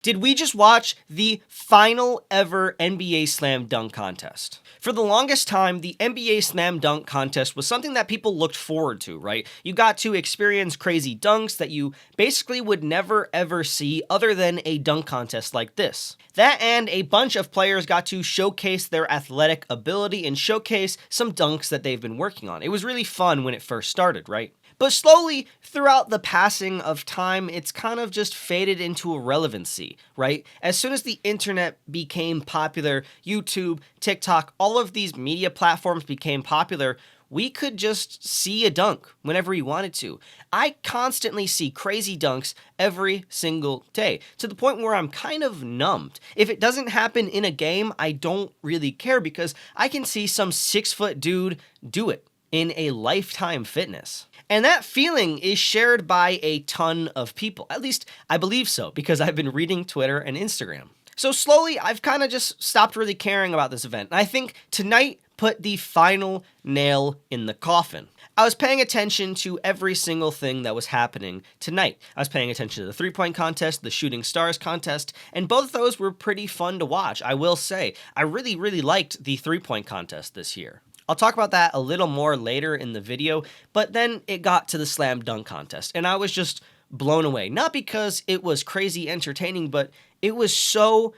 Did we just watch the final ever NBA Slam Dunk Contest? For the longest time, the NBA Slam Dunk Contest was something that people looked forward to, right? You got to experience crazy dunks that you basically would never ever see other than a dunk contest like this. That and a bunch of players got to showcase their athletic ability and showcase some dunks that they've been working on. It was really fun when it first started, right? But slowly, throughout the passing of time, it's kind of just faded into irrelevancy, right? As soon as the internet became popular, YouTube, TikTok, all of these media platforms became popular, we could just see a dunk whenever we wanted to. I constantly see crazy dunks every single day, to the point where I'm kind of numbed. If it doesn't happen in a game, I don't really care because I can see some 6-foot dude do it in a Lifetime Fitness. And that feeling is shared by a ton of people. At least I believe so, because I've been reading Twitter and Instagram. So slowly, I've kind of just stopped really caring about this event. And I think tonight put the final nail in the coffin. I was paying attention to every single thing that was happening tonight. I was paying attention to the three-point contest, the shooting stars contest, and both of those were pretty fun to watch, I will say. I really, really liked the three-point contest this year. I'll talk about that a little more later in the video, but then it got to the slam dunk contest, and I was just blown away. Not because it was crazy entertaining, but it was so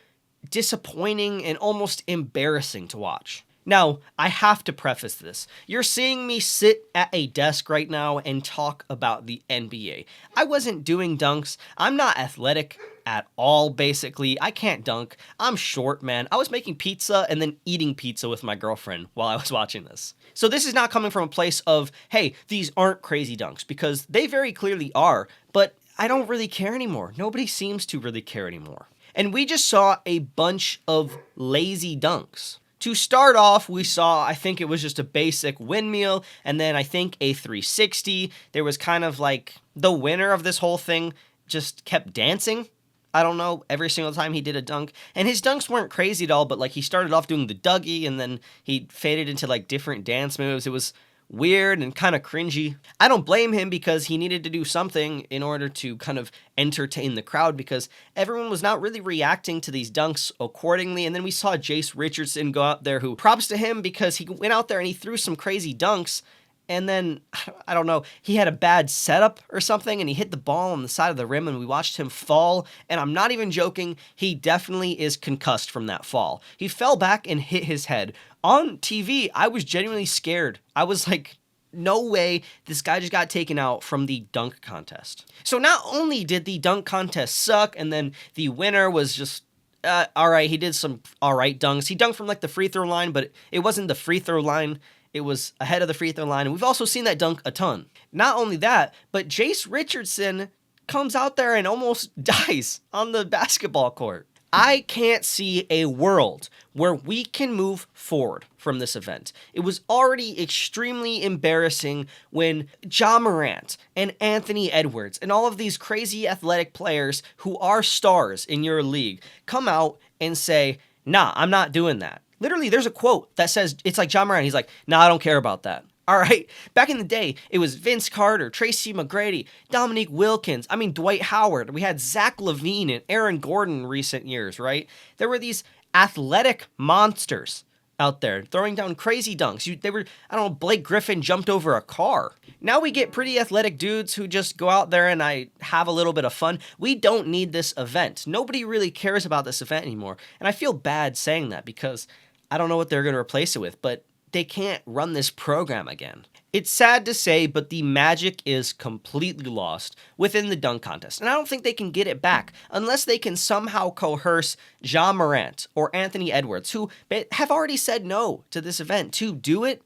disappointing and almost embarrassing to watch. Now, I have to preface this. You're seeing me sit at a desk right now and talk about the NBA. I wasn't doing dunks. I'm not athletic at all, basically. I can't dunk. I'm short, man. I was making pizza and then eating pizza with my girlfriend while I was watching this. So this is not coming from a place of, hey, these aren't crazy dunks, because they very clearly are, but I don't really care anymore. Nobody seems to really care anymore. And we just saw a bunch of lazy dunks. To start off, we saw, I think it was just a basic windmill, and then I think a 360. There was kind of like the winner of this whole thing just kept dancing. I don't know, every single time he did a dunk. And his dunks weren't crazy at all, but like he started off doing the Dougie, and then he faded into like different dance moves. It was weird and kind of cringy. I don't blame him, because he needed to do something in order to kind of entertain the crowd, because everyone was not really reacting to these dunks accordingly. And then we saw Jase Richardson go out there, who props to him, because he went out there and he threw some crazy dunks. And then, I don't know, he had a bad setup or something, and he hit the ball on the side of the rim, and we watched him fall. And I'm not even joking, he definitely is concussed from that fall. He fell back and hit his head. On TV, I was genuinely scared. I was like, no way, this guy just got taken out from the dunk contest. So not only did the dunk contest suck, and then the winner was just alright, he did some alright dunks. He dunked from like the free throw line, but it wasn't the free throw line. It was ahead of the free throw line, and we've also seen that dunk a ton. Not only that, but Jase Richardson comes out there and almost dies on the basketball court. I can't see a world where we can move forward from this event. It was already extremely embarrassing when Ja Morant and Anthony Edwards and all of these crazy athletic players who are stars in your league come out and say, nah, I'm not doing that. Literally, there's a quote that says, it's like Ja Morant, he's like, nah, I don't care about that. All right, back in the day, it was Vince Carter, Tracy McGrady, Dominique Wilkins, Dwight Howard. We had Zach LaVine and Aaron Gordon in recent years, right? There were these athletic monsters out there throwing down crazy dunks. They were, I don't know, Blake Griffin jumped over a car. Now we get pretty athletic dudes who just go out there and I have a little bit of fun. We don't need this event. Nobody really cares about this event anymore. And I feel bad saying that, because I don't know what they're going to replace it with, but they can't run this program again. It's sad to say, but the magic is completely lost within the dunk contest, and I don't think they can get it back unless they can somehow coerce Ja Morant or Anthony Edwards, who have already said no to this event, to do it.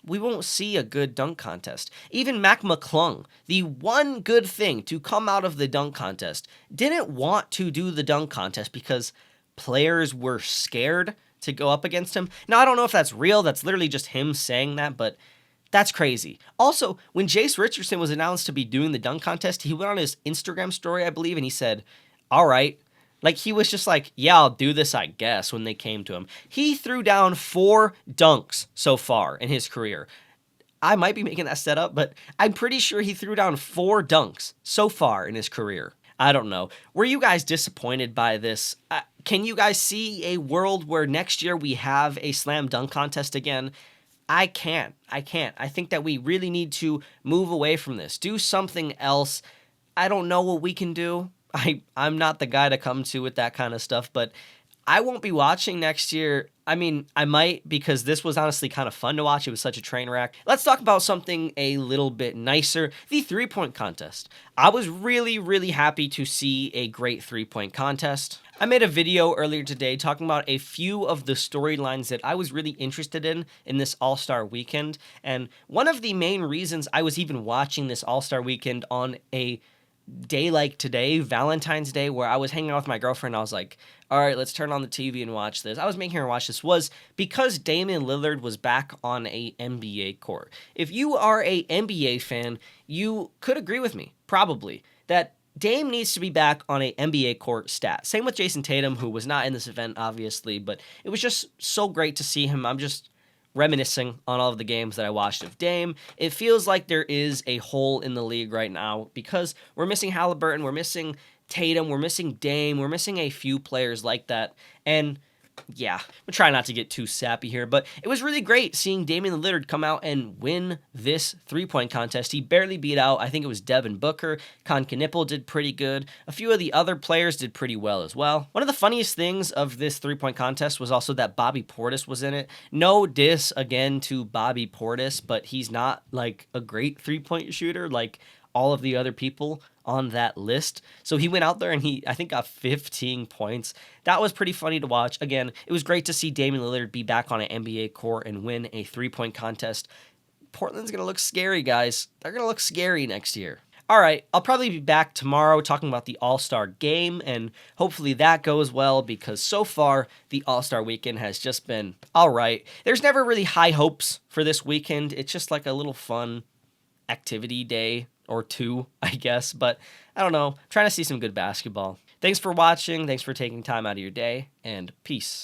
We won't see a good dunk contest. Even Mac McClung, the one good thing to come out of the dunk contest, didn't want to do the dunk contest because players were scared to go up against him. Now, I don't know if that's real. That's literally just him saying that, but that's crazy. Also, when Jase Richardson was announced to be doing the dunk contest, he went on his Instagram story, I believe, and he said, all right. Like, he was just like, yeah, I'll do this, I guess, when they came to him. He threw down 4 dunks so far in his career. I might be making that set up, but I'm pretty sure he threw down 4 dunks so far in his career. I don't know. Were you guys disappointed by this? Can you guys see a world where next year we have a slam dunk contest again? I can't. I can't. I think that we really need to move away from this. Do something else. I don't know what we can do. I'm not the guy to come to with that kind of stuff, but I won't be watching next year. I mean, I might, because this was honestly kind of fun to watch. It was such a train wreck. Let's talk about something a little bit nicer, the three-point contest. I was really happy to see a great three-point contest. I made a video earlier today talking about a few of the storylines that I was really interested in this All-Star weekend, and one of the main reasons I was even watching this All-Star weekend on a day like today, Valentine's Day, where I was hanging out with my girlfriend, I was like, all right, let's turn on the TV and watch this. I was making her watch this, was because Damian Lillard was back on a NBA court. If you are a NBA fan, you could agree with me, probably, that Dame needs to be back on a NBA court stat. Same with Jason Tatum, who was not in this event, obviously, but it was just so great to see him. I'm just reminiscing on all of the games that I watched of Dame. It feels like there is a hole in the league right now because we're missing Halliburton, we're missing Tatum, we're missing Dame, we're missing a few players like that. And yeah, I'm trying not to get too sappy here, but it was really great seeing Damian Lillard come out and win this three-point contest. He barely beat out, I think it was Devin Booker. Con Knipple did pretty good. A few of the other players did pretty well as well. One of the funniest things of this three-point contest was also that Bobby Portis was in it. No diss again to Bobby Portis, but he's not like a great three-point shooter like all of the other people on that list. So he went out there and I think got 15 points. That was pretty funny to watch. Again, it was great to see Damian Lillard be back on an NBA court and win a three-point contest. Portland's going to look scary, guys. They're going to look scary next year. All right, I'll probably be back tomorrow talking about the All-Star game, and hopefully that goes well because so far the All-Star weekend has just been all right. There's never really high hopes for this weekend. It's just like a little fun activity day or two, I guess, but I don't know. I'm trying to see some good basketball. Thanks for watching. Thanks for taking time out of your day, and peace.